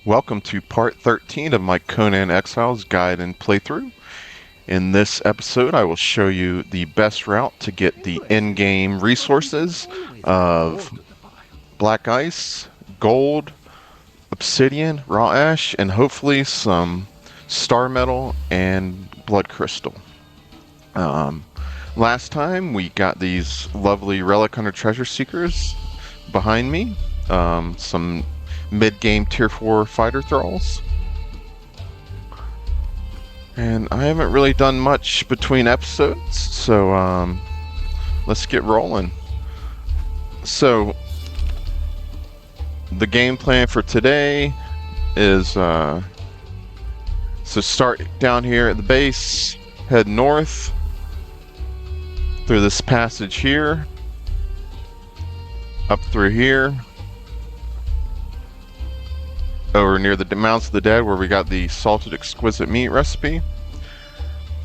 Welcome to part 13 of my Conan Exiles guide and playthrough. In this episode, I will show you the best route to get the in-game resources of black ice, gold, obsidian, raw ash, and hopefully some Starmetal and blood crystal. Last time we got these lovely relic hunter treasure seekers behind me, some mid-game tier 4 fighter thralls. And I haven't really done much between episodes, so let's get rolling. So the game plan for today is so start down here at the base, head north through this passage here, up through here, over near the Mounds of the Dead where we got the salted exquisite meat recipe.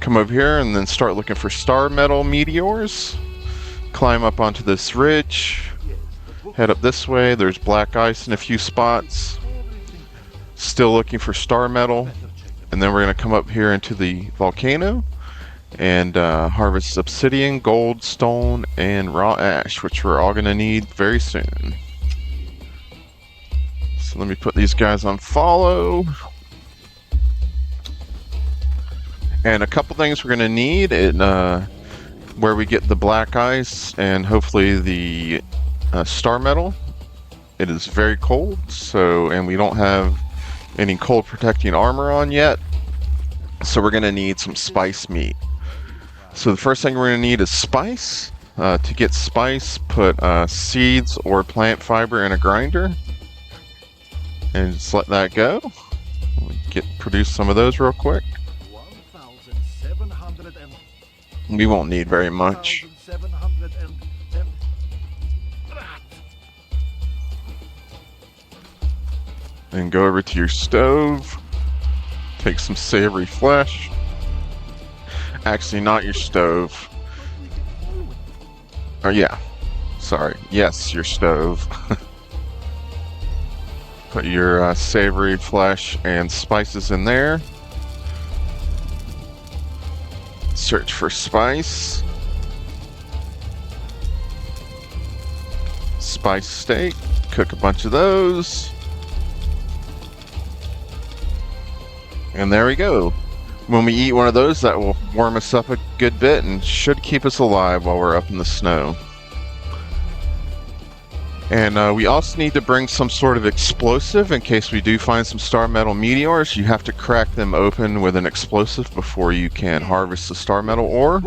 Come over here and then start looking for Starmetal meteors. Climb up onto this ridge. Head up this way. There's black ice in a few spots. Still looking for Starmetal. And then we're going to come up here into the volcano and harvest obsidian, gold, stone, and raw ash, which we're all going to need very soon. So let me put these guys on follow. And a couple things we're going to need in where we get the black ice and hopefully the Starmetal. It is very cold, and we don't have any cold protecting armor on yet. So we're going to need some spice meat. So the first thing we're going to need is spice. To get spice, put seeds or plant fiber in a grinder. And just let that go. Produce some of those real quick. We won't need very much. And go over to your stove. Take some savory flesh. Actually, not your stove. Oh yeah. Sorry. Yes, your stove. Put your savory flesh and spices in there. Search for spice. Spice steak. Cook a bunch of those. And there we go. When we eat one of those, that will warm us up a good bit and should keep us alive while we're up in the snow. And we also need to bring some sort of explosive in case we do find some Starmetal meteors. You have to crack them open with an explosive before you can harvest the Starmetal ore.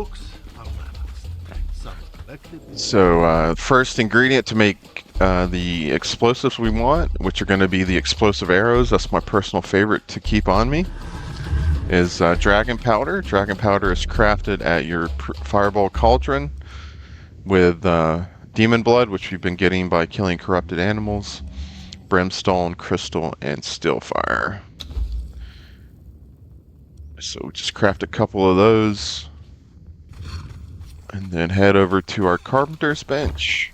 So first ingredient to make the explosives we want, which are going to be the explosive arrows, that's my personal favorite to keep on me, is dragon powder. Dragon powder is crafted at your fireball cauldron with demon blood, which we've been getting by killing corrupted animals, brimstone, crystal, and steel fire. So we just craft a couple of those and then head over to our carpenter's bench.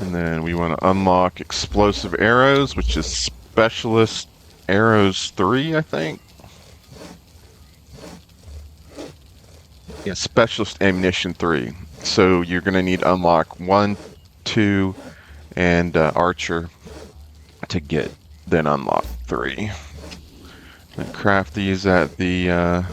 And then we want to unlock explosive arrows, which is specialist arrows 3, I think. Yeah, specialist ammunition 3. So you're going to need to unlock 1, 2, and archer to get then unlock 3. And craft these at the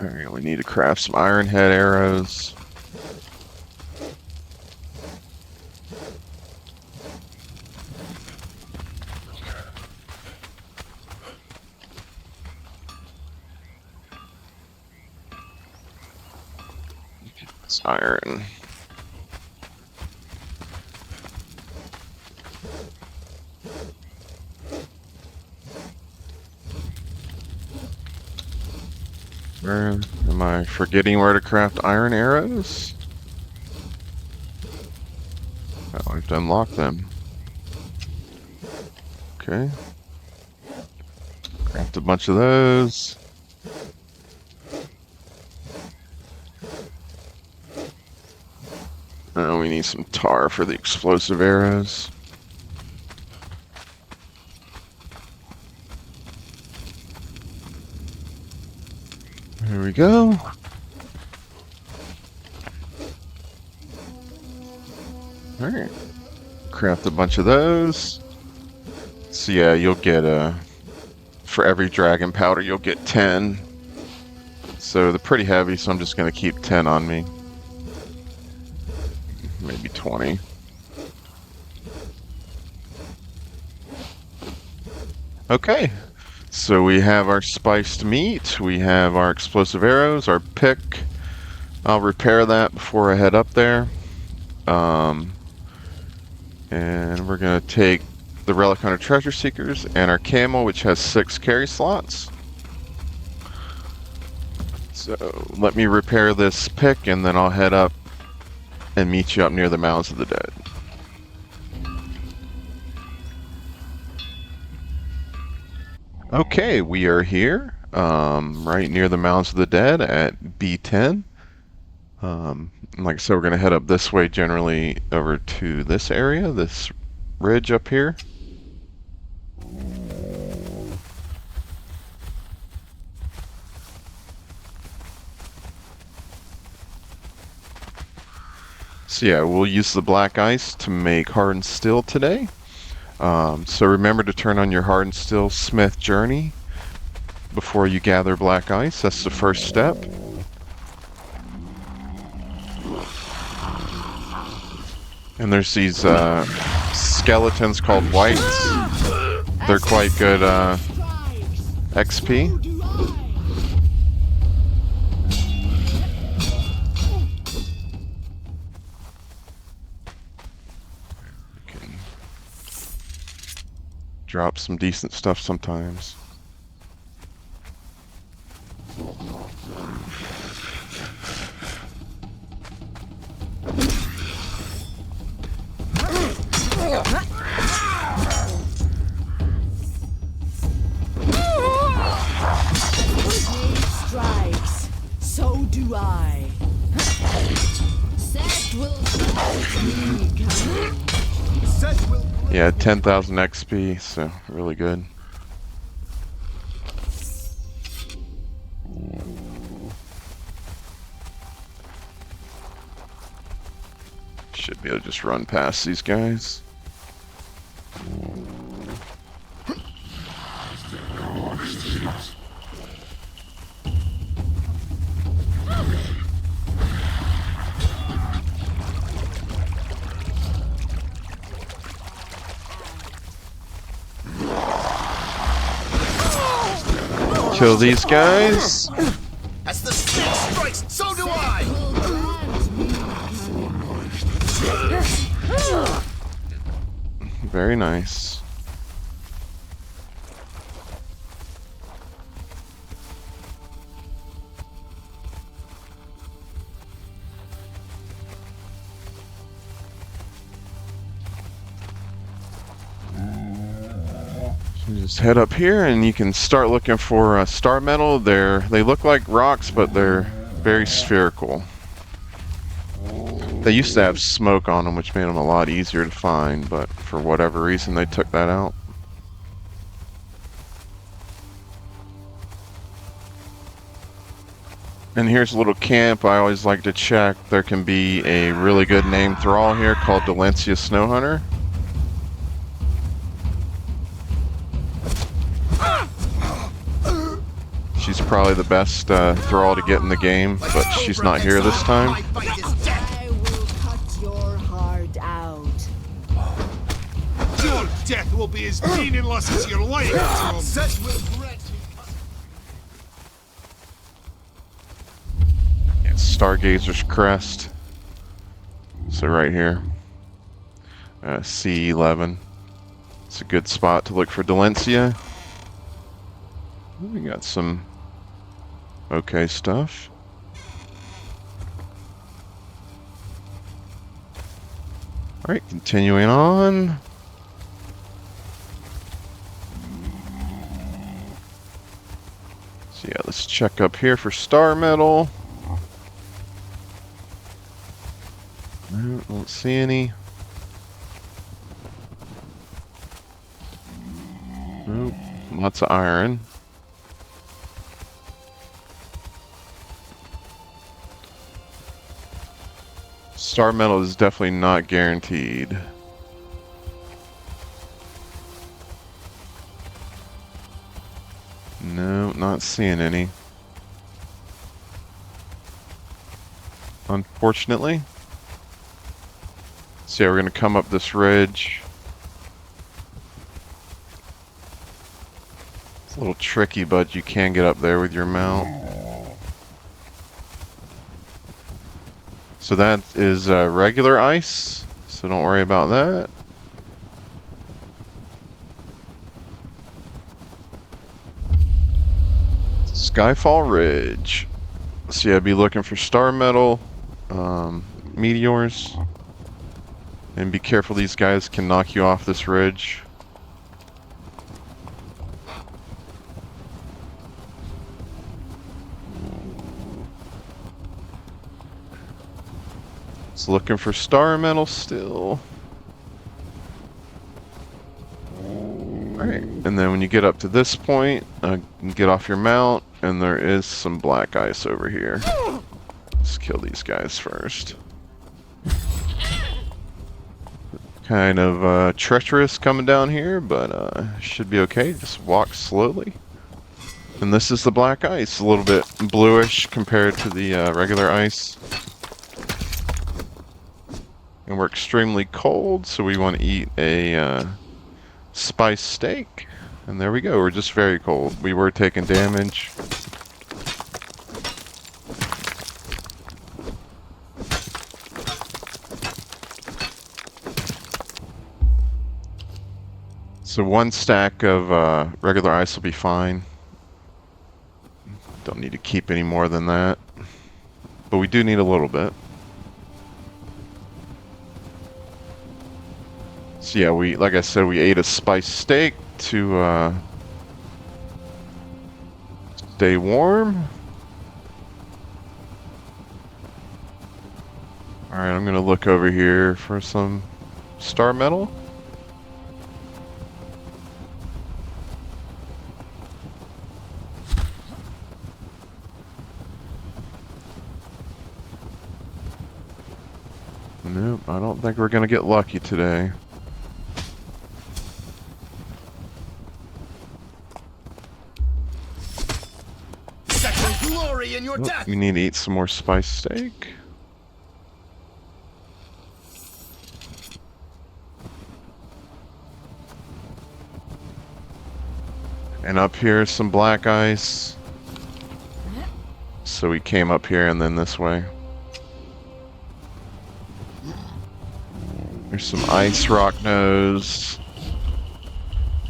Alright, we need to craft some iron head arrows. It's iron. Where am I forgetting where to craft iron arrows? Oh, I have to unlock them. Okay. Craft a bunch of those. We need some tar for the explosive arrows. There we go. Alright. Craft a bunch of those. So yeah, you'll get for every dragon powder you'll get 10. So they're pretty heavy, so I'm just gonna keep 10 on me. Maybe 20. Okay. So we have our spiced meat, we have our explosive arrows, our pick. I'll repair that before I head up there. And we're going to take the Relic Hunter Treasure Seekers and our camel, which has 6 carry slots. So let me repair this pick, and then I'll head up and meet you up near the Mounds of the Dead. Okay, we are here, right near the Mounds of the Dead at B10. Like I said, we're going to head up this way generally over to this area, this ridge up here. So yeah, we'll use the black ice to make Hardened Steel today. So remember to turn on your Hardened Steel Smith journey before you gather black ice. That's the first step. And there's these skeletons called Wights. They're quite good XP. We can drop some decent stuff sometimes. Strikes, so do I. Set will Yeah, 10,000 XP, so really good. Should be able to just run past these guys. Kill these guys. As the snake strikes, so do I! Very nice. Just head up here and you can start looking for Starmetal. They look like rocks, but they're very spherical. They used to have smoke on them, which made them a lot easier to find, but for whatever reason they took that out. And here's a little camp I always like to check. There can be a really good named thrall here called Dalinsia Snowhunter. She's probably the best thrall to get in the game, but she's not here this time. I will cut your heart out. Your death will be as meaningless as your life. Such will grant Yeah, Stargazer's Crest. So right here, C11. It's a good spot to look for Dalinsia. We got some okay stuff. Alright, continuing on. So yeah, let's check up here for Starmetal. No, don't see any. Nope. Lots of iron. Starmetal is definitely not guaranteed. No, not seeing any. Unfortunately. So yeah, we're gonna come up this ridge. It's a little tricky, but you can get up there with your mount. So that is regular ice, so don't worry about that. Skyfall Ridge. So yeah, be looking for Starmetal, Meteors. And be careful, these guys can knock you off this ridge. It's looking for Starmetal still. Alright, and then when you get up to this point, get off your mount, and there is some black ice over here. Let's kill these guys first. Kind of treacherous coming down here, but should be okay. Just walk slowly. And this is the black ice, a little bit bluish compared to the regular ice. And we're extremely cold, so we want to eat a spice steak. And there we go, we're just very cold. We were taking damage. So one stack of regular ice will be fine. Don't need to keep any more than that. But we do need a little bit. So yeah, like I said, we ate a spiced steak to stay warm. Alright, I'm gonna look over here for some Starmetal. Nope, I don't think we're gonna get lucky today. Second glory in your death. We need to eat some more spiced steak. And up here is some black ice. So we came up here and then this way. There's some ice rock nose.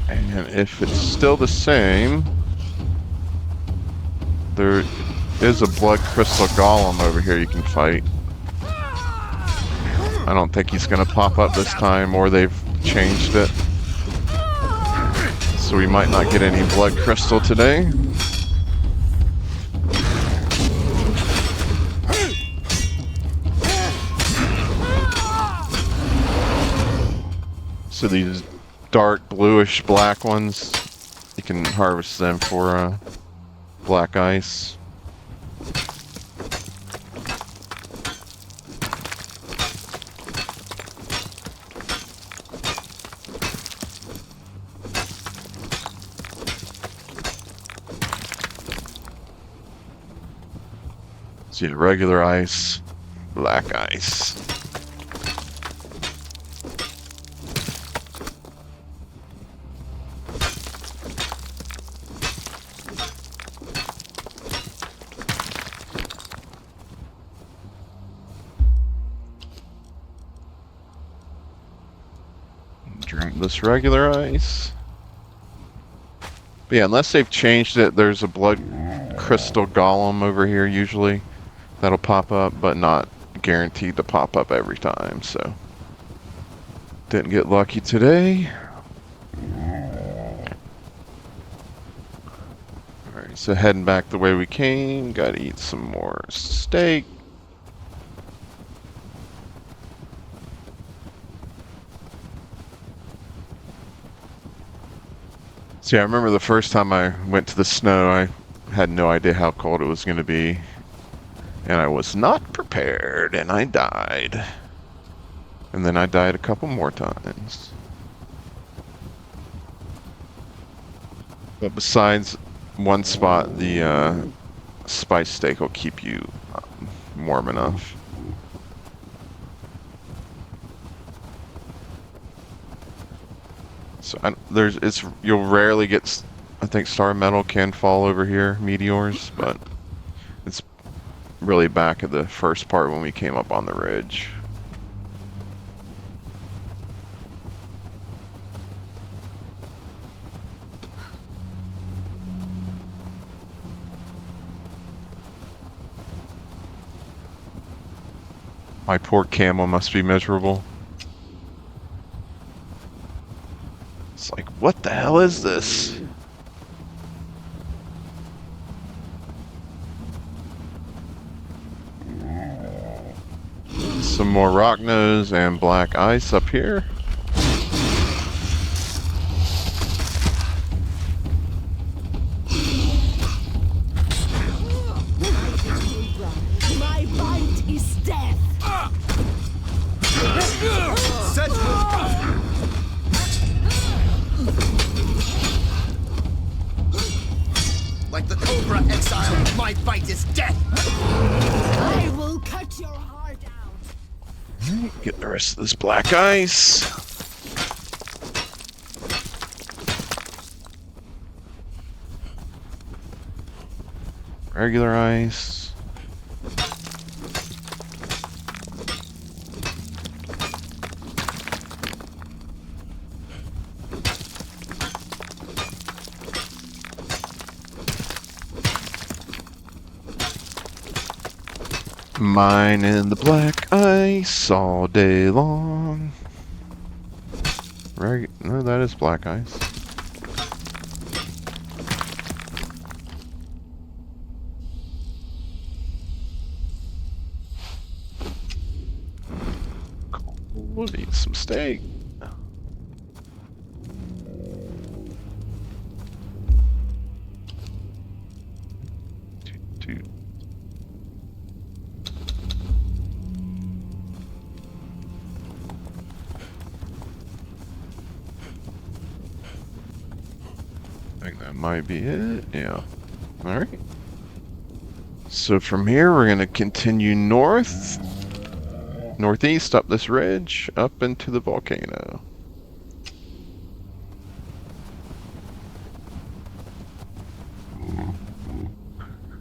And if it's still the same, there is a blood crystal golem over here you can fight. I don't think he's gonna pop up this time, or they've changed it. So we might not get any blood crystal today. So these dark bluish black ones, you can harvest them for black ice. So yeah, regular ice, black ice. Drink this regular ice. But yeah, unless they've changed it, there's a blood crystal golem over here usually that'll pop up, but not guaranteed to pop up every time, so didn't get lucky today. Alright, Alright, so heading back the way we came. Gotta eat some more steak. So yeah, I remember the first time I went to the snow, I had no idea how cold it was going to be. And I was not prepared, and I died. And then I died a couple more times. But besides one spot, the spice steak will keep you warm enough. So you'll rarely get. I think Starmetal can fall over here, Meteors, but it's really back at the first part when we came up on the ridge. My poor camel must be miserable. It's like, what the hell is this? Some more rock nose and black ice up here. My bite is death. Like the Cobra Exile, my bite is death! I will cut your heart out. Get the rest of this black ice. Regular ice. Mine in the black ice all day long. No, that is black ice. We'll eat some steak. Two. I think that might be it. Yeah. Alright. So from here, we're going to continue northeast up this ridge, up into the volcano.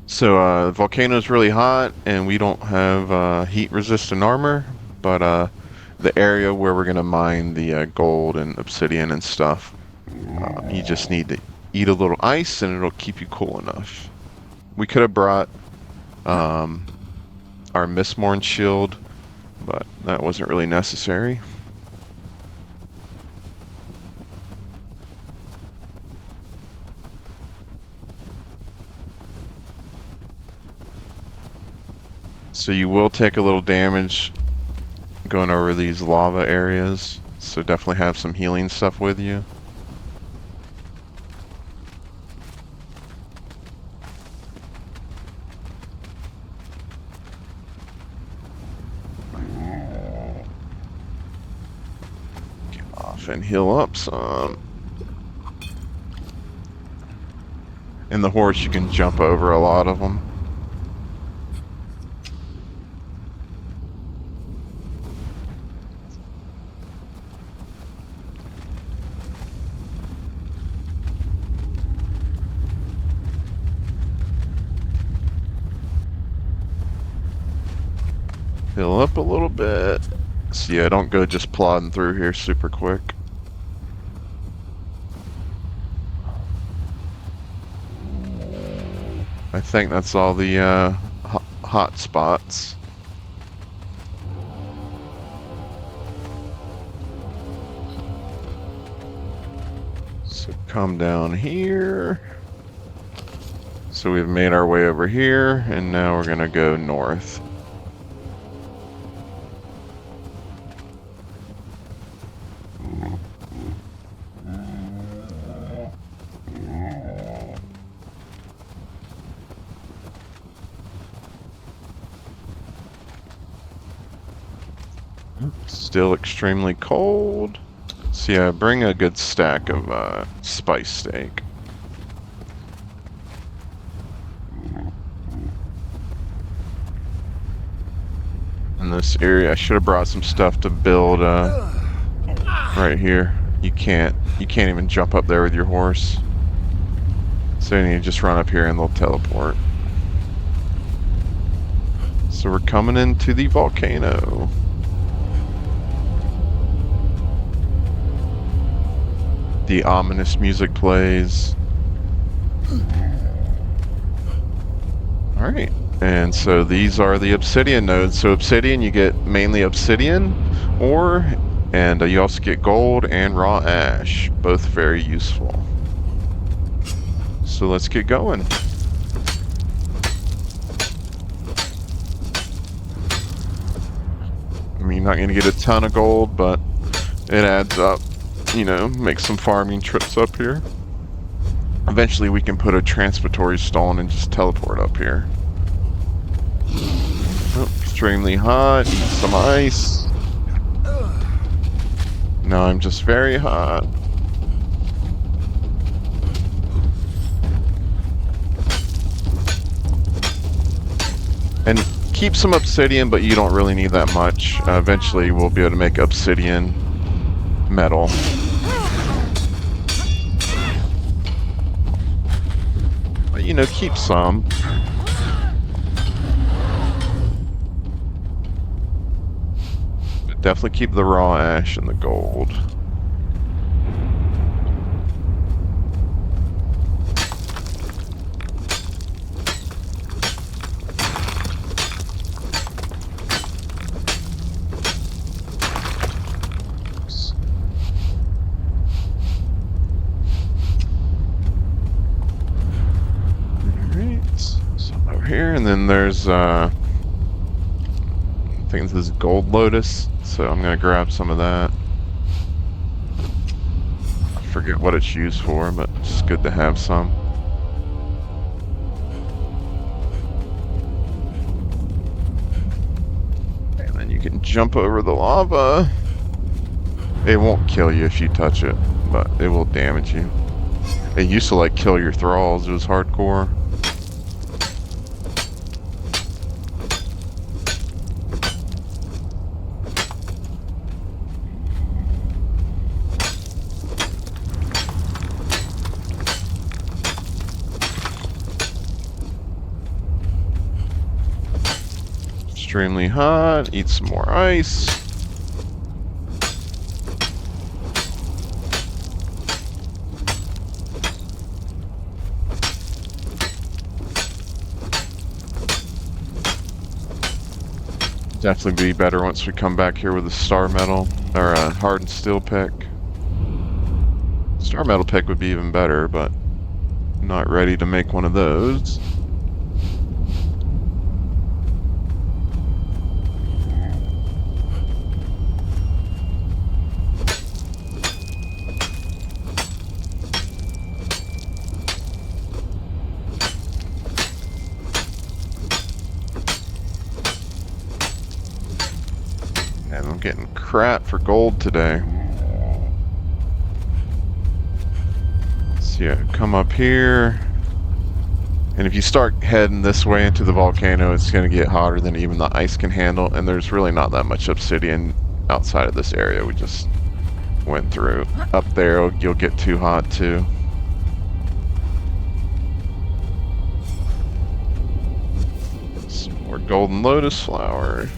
So the volcano is really hot, and we don't have heat-resistant armor, but the area where we're going to mine the gold and obsidian and stuff, you just need to eat a little ice, and it'll keep you cool enough. We could have brought our Mistborn shield, but that wasn't really necessary. So you will take a little damage going over these lava areas, so definitely have some healing stuff with you. Get off and heal up some. In the horse you can jump over a lot of them. Heal up a little bit. So yeah, don't go just plodding through here super quick. I think that's all the hot spots. So come down here. So we've made our way over here, and now we're gonna go north. Still extremely cold. So yeah, bring a good stack of spice steak. In this area, I should have brought some stuff to build right here. You can't even jump up there with your horse. So you need to just run up here and they'll teleport. So we're coming into the volcano. The ominous music plays. Alright, and so these are the obsidian nodes. So obsidian, you get mainly obsidian ore, and you also get gold and raw ash. Both very useful. So let's get going. I mean, you're not going to get a ton of gold, but it adds up. You know, make some farming trips up here. Eventually we can put a transitory stone and just teleport up here. Oh, extremely hot, eat some ice. Now I'm just very hot. And keep some obsidian, but you don't really need that much. Eventually we'll be able to make obsidian metal. But, you know, keep some. But definitely keep the raw ash and the gold. Here, and then there's I think this is gold lotus, so I'm gonna grab some of that. I forget what it's used for, but it's good to have some. And then you can jump over the lava. It won't kill you if you touch it, but it will damage you. It used to like kill your thralls. It was hardcore. Extremely hot, eat some more ice. Definitely be better once we come back here with a Starmetal or a Hardened Steel pick. Starmetal pick would be even better, but I'm not ready to make one of those. Getting crap for gold today. So yeah, come up here. And if you start heading this way into the volcano, it's going to get hotter than even the ice can handle. And there's really not that much obsidian outside of this area we just went through. Up there, you'll get too hot too. Some more golden lotus flower.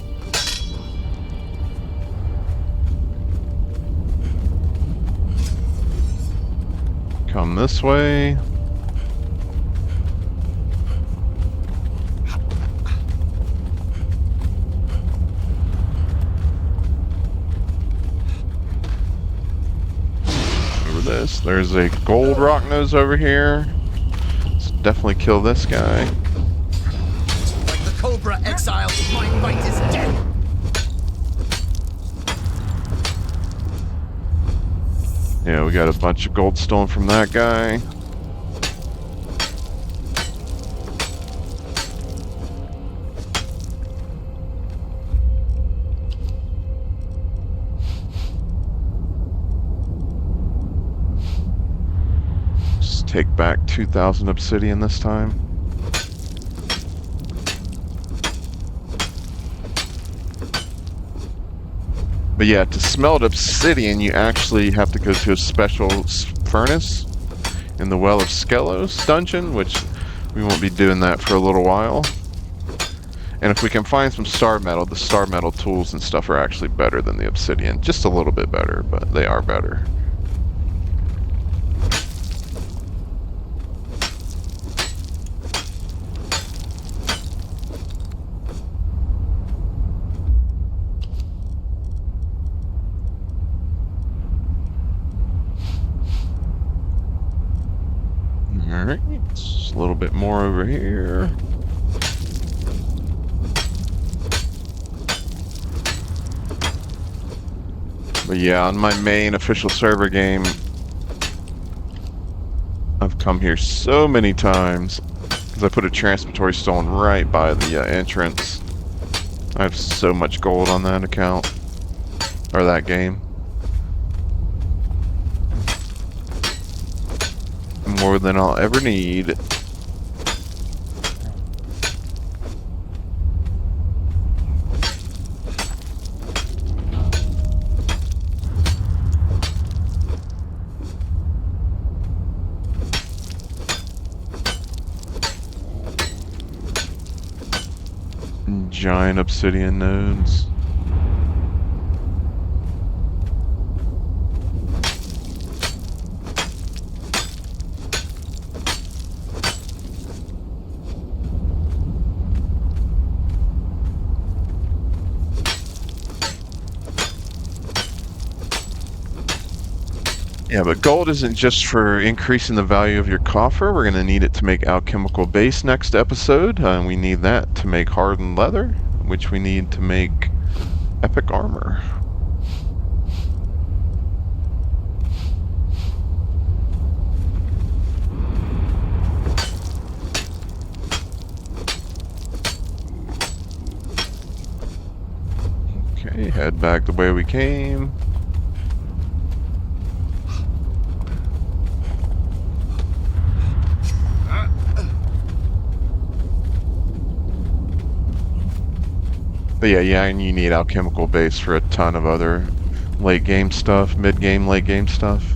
Come this way. Over this, there's a gold rock nose over here. Let's definitely kill this guy. Like the Cobra Exiles, my fight is dead. Yeah, we got a bunch of goldstone from that guy. Just take back 2,000 obsidian this time. But yeah, to smelt obsidian, you actually have to go to a special furnace in the Well of Skelos dungeon, which we won't be doing that for a little while. And if we can find some Starmetal, the Starmetal tools and stuff are actually better than the obsidian. Just a little bit better, but they are better. Alright, just a little bit more over here. But yeah, on my main official server game, I've come here so many times because I put a transmitory stone right by the entrance. I have so much gold on that account, or that game. More than I'll ever need. Giant obsidian nodes. Yeah, but gold isn't just for increasing the value of your coffer. We're going to need it to make alchemical base next episode. We need that to make hardened leather, which we need to make epic armor. Okay, head back the way we came. But yeah, and you need alchemical base for a ton of other late game stuff, mid game, late game stuff.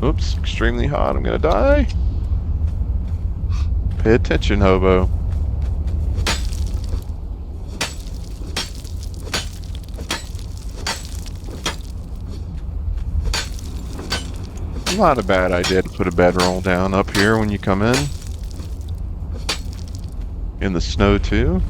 Oops, extremely hot, I'm gonna die. Pay attention, hobo. Not a bad idea to put a bedroll down up here when you come in. In the snow too.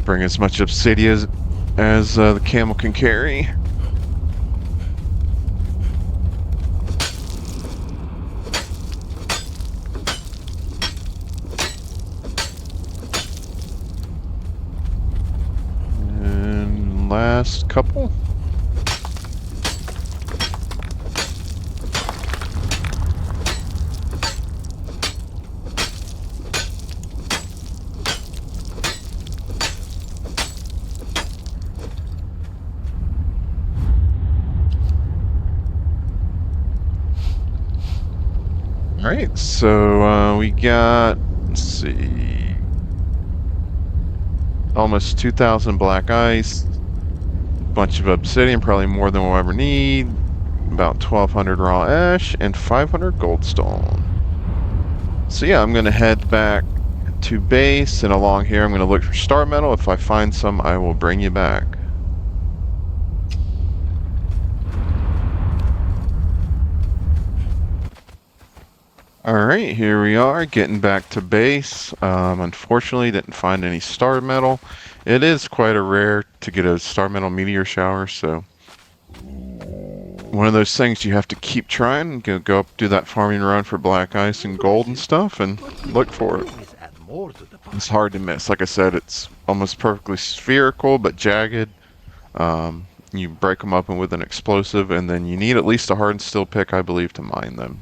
Bring as much obsidian as the camel can carry. And last couple. Alright, so we got, let's see, almost 2,000 black ice, bunch of obsidian, probably more than we'll ever need, about 1,200 raw ash, and 500 goldstone. So yeah, I'm going to head back to base, and along here I'm going to look for Starmetal. If I find some, I will bring you back. Alright, here we are, getting back to base. Unfortunately, didn't find any Starmetal. It is quite a rare to get a Starmetal meteor shower, so one of those things you have to keep trying. Go up, do that farming run for black ice and gold and stuff, and look for it. It's hard to miss. Like I said, it's almost perfectly spherical, but jagged. You break them up with an explosive, and then you need at least a hardened steel pick, I believe, to mine them.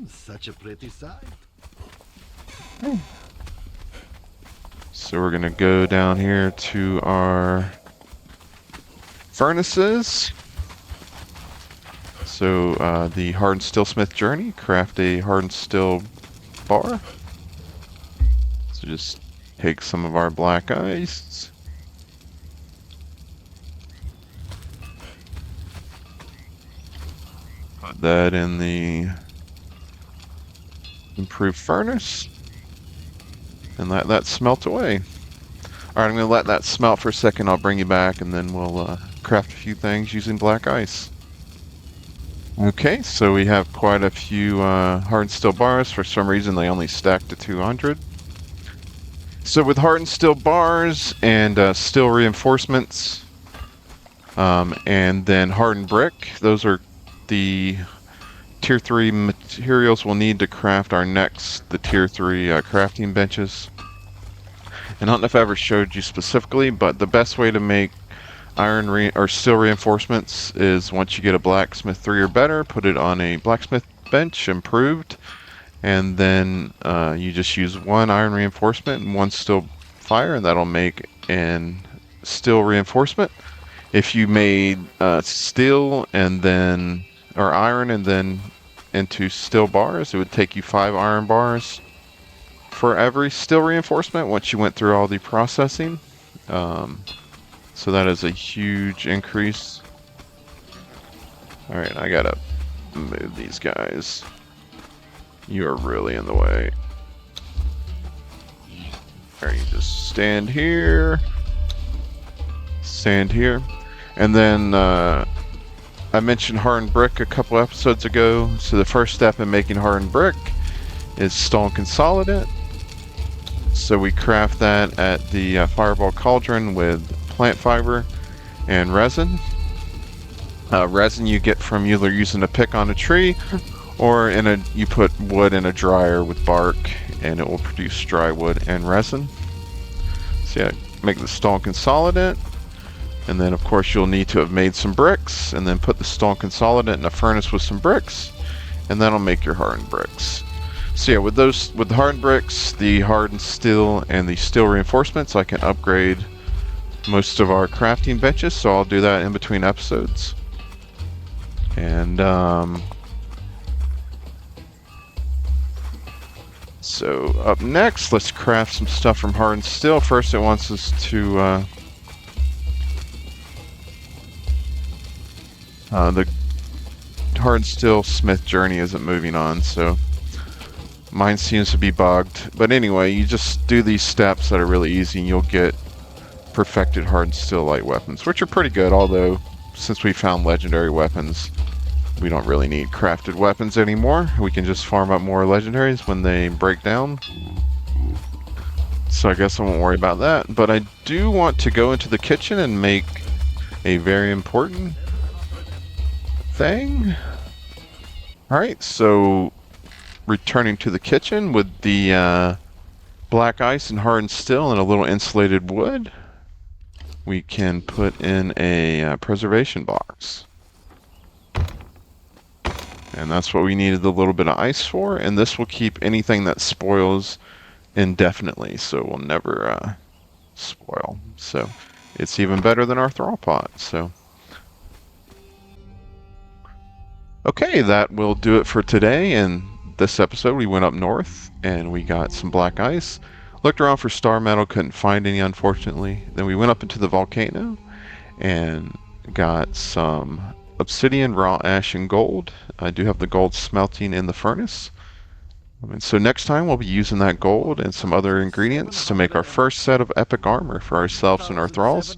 Such a pretty sight. So we're gonna go down here to our furnaces. So the Hardened Steelsmith journey, craft a hardened steel bar. So just take some of our black ice. Put that in the improved furnace. And let that smelt away. Alright, I'm going to let that smelt for a second. I'll bring you back, and then we'll craft a few things using black ice. Okay, so we have quite a few hardened steel bars. For some reason, they only stack to 200. So with hardened steel bars and steel reinforcements, and then hardened brick, those are the Tier 3 materials we'll need to craft the Tier 3 crafting benches. And I don't know if I ever showed you specifically, but the best way to make or steel reinforcements is once you get a blacksmith 3 or better, put it on a blacksmith bench, improved, and then you just use one iron reinforcement and one steel fire, and that'll make an steel reinforcement. If you made steel and then or iron and then into steel bars, it would take you 5 iron bars for every steel reinforcement once you went through all the processing. So that is a huge increase. Alright, I gotta move these guys. You are really in the way. Alright, you just stand here. Stand here. And then I mentioned hardened brick a couple episodes ago. So the first step in making hardened brick is stone consolidate. So we craft that at the fireball cauldron with plant fiber and resin. Resin you get from either using a pick on a tree, or you put wood in a dryer with bark, and it will produce dry wood and resin. So yeah, make the stone consolidate. And then of course you'll need to have made some bricks, and then put the stone consolidate in a furnace with some bricks, and that'll make your hardened bricks. So yeah, with the hardened bricks, the hardened steel, and the steel reinforcements, I can upgrade most of our crafting benches, so I'll do that in between episodes. And so up next, let's craft some stuff from hardened steel. First it wants us to the hardened steel smith journey isn't moving on, so mine seems to be bugged. But anyway, you just do these steps that are really easy, and you'll get perfected hardened steel light weapons, which are pretty good, although since we found legendary weapons, we don't really need crafted weapons anymore. We can just farm up more legendaries when they break down. So I guess I won't worry about that. But I do want to go into the kitchen and make a very important thing. Alright, so returning to the kitchen with the black ice and hardened steel and a little insulated wood, we can put in a preservation box. And that's what we needed the little bit of ice for, and this will keep anything that spoils indefinitely, so it will never spoil. So it's even better than our thrall pot. So okay, that will do it for today. In this episode, we went up north and we got some black ice. Looked around for Starmetal, couldn't find any, unfortunately. Then we went up into the volcano and Got some Obsidian, raw ash, and gold. I do have the gold smelting in the furnace. And so next time we'll be using that gold and some other ingredients to make our first set of epic armor for ourselves and our thralls.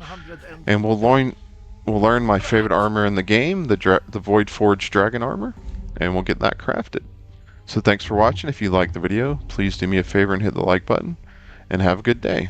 And we'll learn my favorite armor in the game, the Void Forged Dragon armor, and we'll get that crafted. So thanks for watching. If you liked the video, please do me a favor and hit the like button, and have a good day.